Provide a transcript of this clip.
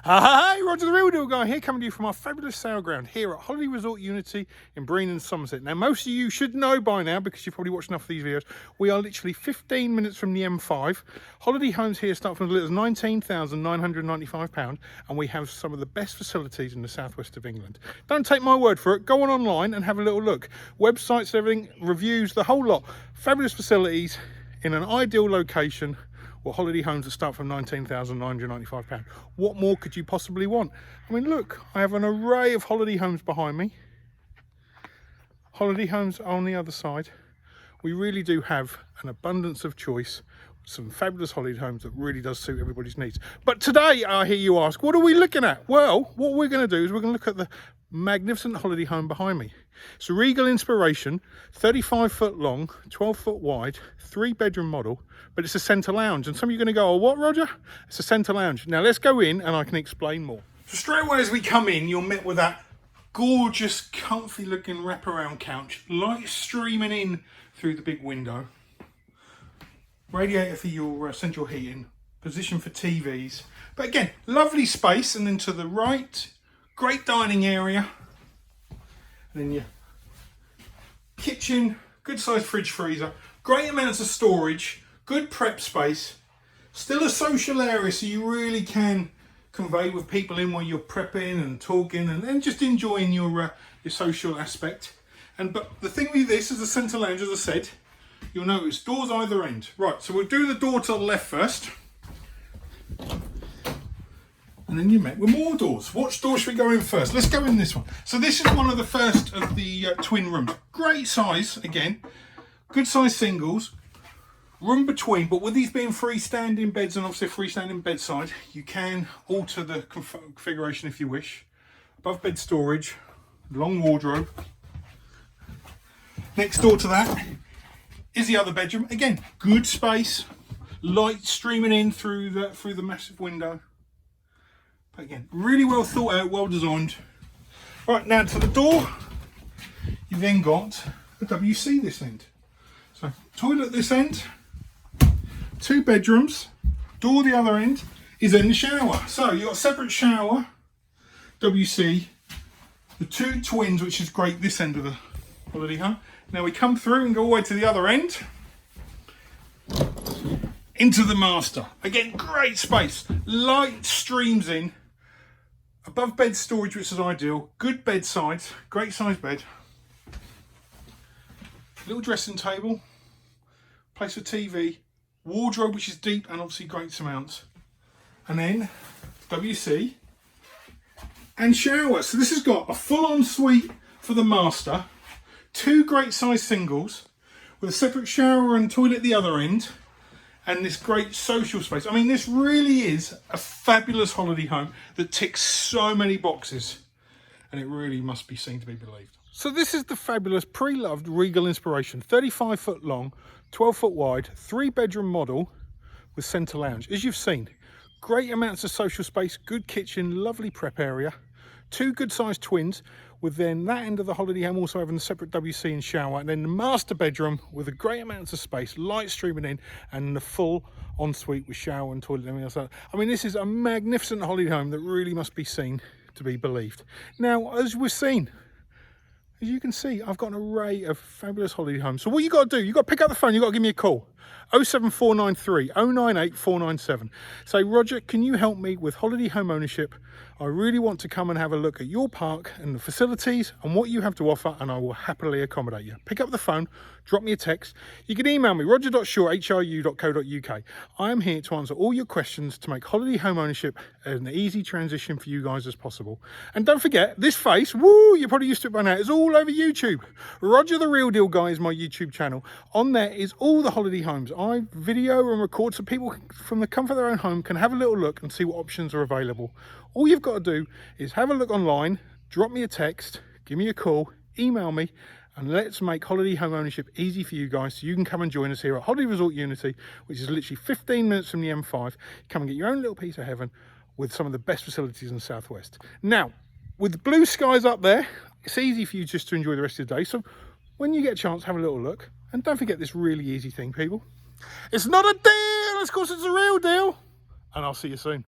Hey, Roger the Real Deal Guy here, coming to you from our fabulous sale ground here at Holiday Resort Unity in Breen and Somerset. Now, most of you should know by now, because you've probably watched enough of these videos, we are literally 15 minutes from the M5. Holiday homes here start from as little as £19,995, and we have some of the best facilities in the southwest of England. Don't take my word for it, go on online and have a little look. Websites, everything, reviews, the whole lot. Fabulous facilities in an ideal location. Well, holiday homes that start from £19,995. What more could you possibly want? I mean, look, I have an array of holiday homes behind me. Holiday homes on the other side. We really do have an abundance of choice. Some fabulous holiday homes that really does suit everybody's needs. But today, I hear you ask, what are we looking at? Well, what we're going to do is we're going to look at the magnificent holiday home behind me. It's a Regal Inspiration, 35 foot long, 12 foot wide, 3-bedroom model, but it's a centre lounge. And some of you are going to go, oh, what, Roger? It's a centre lounge. Now let's go in and I can explain more. So straight away as we come in, you're met with that gorgeous, comfy looking wraparound couch, light streaming in through the big window. Radiator for your central heating, position for TVs. But again, lovely space. And then to the right, great dining area. And then your kitchen, good sized fridge freezer, great amounts of storage, good prep space. Still a social area, so you really can convey with people in while you're prepping and talking and just enjoying your social aspect. But the thing with this is the centre lounge, as I said, you'll notice doors either end. Right, so we'll do the door to the left first. And then you're met with more doors. Which door should we go in first? Let's go in this one. So this is one of the first of the twin rooms. Great size, again. Good size singles. Room between, but with these being freestanding beds and obviously a freestanding bedside, you can alter the configuration if you wish. Above bed storage, long wardrobe. Next door to that is the other bedroom. Again, good space, light streaming in through the massive window. But again, really well thought out, well designed. Right, now to the door, you've then got a WC this end. So toilet this end, 2 bedrooms, door the other end is then the shower. So you've got a separate shower, WC, the 2 twins, which is great this end of the holiday home. Now we come through and go all the way to the other end, into the master. Again, great space, light streams in, above bed storage, which is ideal, good bedside, great size bed, little dressing table, place for TV, wardrobe which is deep and obviously great amounts, and then WC and shower. So this has got a full ensuite for the master, 2 great size singles with a separate shower and toilet at the other end, and this great social space. I mean, this really is a fabulous holiday home that ticks so many boxes, and it really must be seen to be believed. So this is the fabulous pre-loved Regal Inspiration, 35 foot long, 12 foot wide, 3-bedroom model with centre lounge. As you've seen, great amounts of social space, good kitchen, lovely prep area, 2 good sized twins, with then that end of the holiday home also having a separate WC and shower, and then the master bedroom with a great amounts of space, light streaming in, and the full ensuite with shower and toilet and everything else. I mean, this is a magnificent holiday home that really must be seen to be believed. Now, as we've seen, as you can see, I've got an array of fabulous holiday homes. So what you got to do, you got to pick up the phone, you got to give me a call. 07493 098 497. Say, Roger, can you help me with holiday home ownership? I really want to come and have a look at your park and the facilities and what you have to offer, and I will happily accommodate you. Pick up the phone, drop me a text. You can email me, roger.shaw@hru.co.uk. I am here to answer all your questions to make holiday home ownership an easy transition for you guys as possible. And don't forget, this face, woo, you're probably used to it by now, it's all over YouTube. Roger the Real Deal Guy is my YouTube channel. On there is all the holiday homes. I video and record so people from the comfort of their own home can have a little look and see what options are available. All you've got to do is have a look online, drop me a text, give me a call, email me, and let's make holiday home ownership easy for you guys so you can come and join us here at Holiday Resort Unity, which is literally 15 minutes from the M5. Come and get your own little piece of heaven with some of the best facilities in the southwest. Now, with the blue skies up there, it's easy for you just to enjoy the rest of the day. So when you get a chance, have a little look. And don't forget this really easy thing, people. It's not a deal, of course it's a real deal. And I'll see you soon.